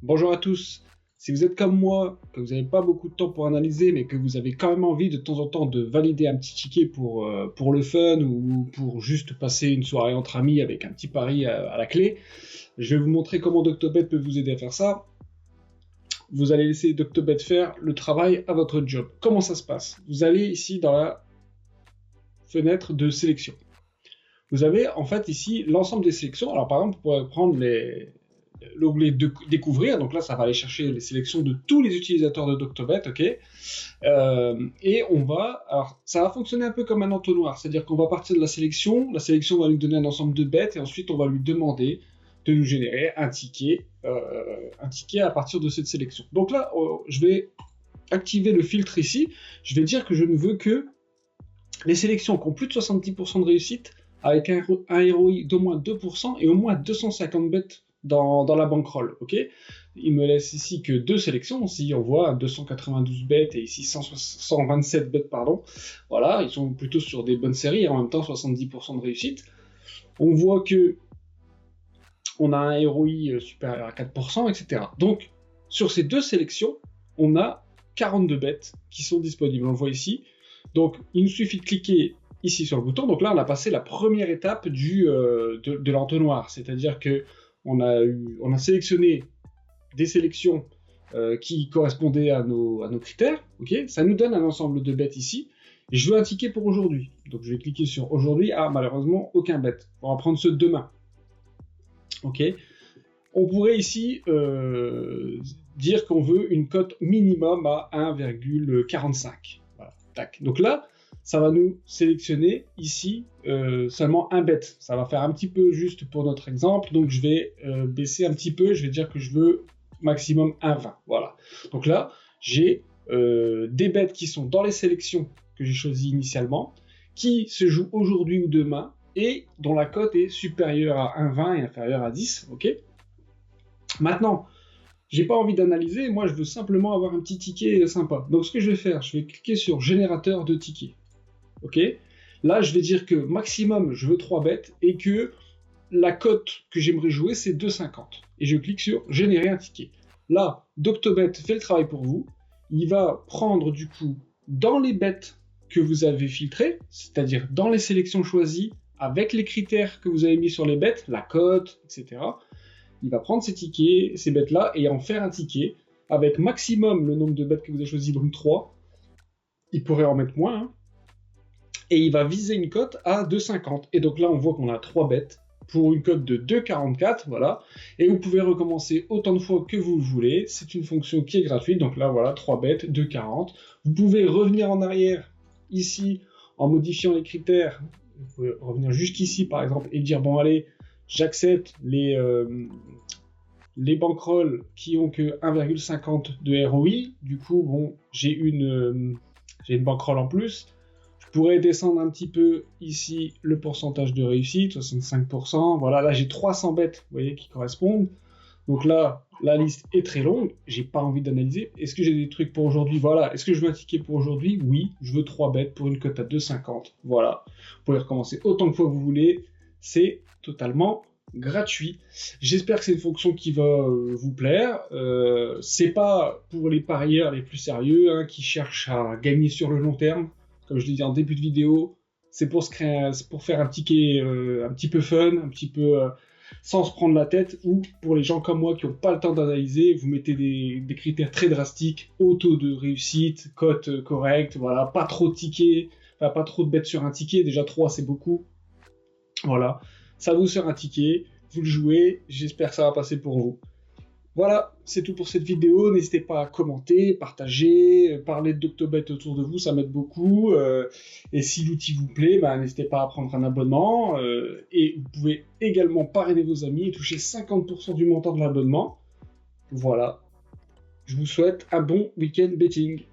Bonjour à tous. Si vous êtes comme moi, que vous n'avez pas beaucoup de temps pour analyser, mais que vous avez quand même envie de temps en temps de valider un petit ticket pour le fun ou pour juste passer une soirée entre amis avec un petit pari à la clé, je vais vous montrer comment Doctobet peut vous aider à faire ça. Vous allez laisser Doctobet faire le travail à votre job. Comment ça se passe? Vous allez ici dans la fenêtre de sélection. Vous avez en fait ici l'ensemble des sélections. Alors par exemple, vous pourrez prendre l'onglet de découvrir, donc là ça va aller chercher les sélections de tous les utilisateurs de Doctobet, ok. Et on va, alors ça va fonctionner un peu comme un entonnoir, c'est-à-dire qu'on va partir de la sélection va lui donner un ensemble de bêtes et ensuite on va lui demander de nous générer un ticket à partir de cette sélection. Donc là, je vais activer le filtre ici. Je vais dire que je ne veux que les sélections qui ont plus de 70% de réussite avec un ROI d'au moins 2% et au moins 250 bêtes dans la bankroll, ok. Il me laisse ici que deux sélections, ici on voit 292 bêtes et ici 127 bêtes, pardon. Voilà, ils sont plutôt sur des bonnes séries, en même temps 70% de réussite. On voit que on a un ROI supérieur à 4%, etc. Donc, sur ces deux sélections, on a 42 bêtes qui sont disponibles, on le voit ici. Donc, il nous suffit de cliquer ici sur le bouton. Donc là, on a passé la première étape de l'entonnoir, c'est-à-dire que on a sélectionné des sélections qui correspondaient à nos critères. Okay, ça nous donne un ensemble de bêtes ici. Et je veux un ticket pour aujourd'hui. Donc je vais cliquer sur aujourd'hui. Ah, malheureusement, aucun bête. On va prendre ceux de demain. Ok. On pourrait ici dire qu'on veut une cote minimum à 1,45. Voilà. Tac. Donc là, ça va nous sélectionner ici seulement un bet. Ça va faire un petit peu juste pour notre exemple. Donc je vais baisser un petit peu. Je vais dire que je veux maximum 1,20. Voilà. Donc là, j'ai des bêtes qui sont dans les sélections que j'ai choisies initialement, qui se jouent aujourd'hui ou demain, et dont la cote est supérieure à 1,20 et inférieure à 10. Ok. Maintenant, j'ai pas envie d'analyser, moi je veux simplement avoir un petit ticket sympa. Donc ce que je vais faire, je vais cliquer sur générateur de tickets. Ok. Là, je vais dire que maximum, je veux 3 bêtes et que la cote que j'aimerais jouer, c'est 2,50. Et je clique sur générer un ticket. Là, Doctobet fait le travail pour vous. Il va prendre du coup dans les bêtes que vous avez filtrées, c'est-à-dire dans les sélections choisies, avec les critères que vous avez mis sur les bêtes, la cote, etc. Il va prendre ces tickets, ces bêtes-là, et en faire un ticket avec maximum le nombre de bêtes que vous avez choisi, donc 3. Il pourrait en mettre moins, hein. Et il va viser une cote à 2,50. Et donc là, on voit qu'on a 3 bêtes pour une cote de 2,44, voilà. Et vous pouvez recommencer autant de fois que vous voulez. C'est une fonction qui est gratuite. Donc là, voilà, 3 bêtes, 2,40. Vous pouvez revenir en arrière, ici, en modifiant les critères. Vous pouvez revenir jusqu'ici, par exemple, et dire, bon, allez, j'accepte les bankrolls qui ont que 1,50 de ROI. Du coup, bon, j'ai une bankroll en plus. Je pourrais descendre un petit peu ici le pourcentage de réussite, 65%. Voilà, là j'ai 300 bêtes, vous voyez, qui correspondent. Donc là, la liste est très longue. J'ai pas envie d'analyser. Est-ce que j'ai des trucs pour aujourd'hui? Voilà. Est-ce que je veux un ticket pour aujourd'hui? Oui, je veux 3 bêtes pour une cote à 2,50. Voilà. Vous pouvez recommencer autant de fois que vous voulez. C'est totalement gratuit. J'espère que c'est une fonction qui va vous plaire. C'est pas pour les parieurs les plus sérieux, hein, qui cherchent à gagner sur le long terme. Comme je l'ai dit en début de vidéo, c'est pour faire un ticket un petit peu fun, un petit peu sans se prendre la tête, ou pour les gens comme moi qui n'ont pas le temps d'analyser, vous mettez des critères très drastiques, haut taux de réussite, cote correcte, voilà, pas trop de tickets, enfin pas trop de bêtes sur un ticket, déjà 3 c'est beaucoup. Voilà, ça vous sert un ticket, vous le jouez, j'espère que ça va passer pour vous. Voilà, c'est tout pour cette vidéo. N'hésitez pas à commenter, partager, parler de Doctobet autour de vous, ça m'aide beaucoup. Et si l'outil vous plaît, n'hésitez pas à prendre un abonnement. Et vous pouvez également parrainer vos amis et toucher 50% du montant de l'abonnement. Voilà, je vous souhaite un bon week-end betting.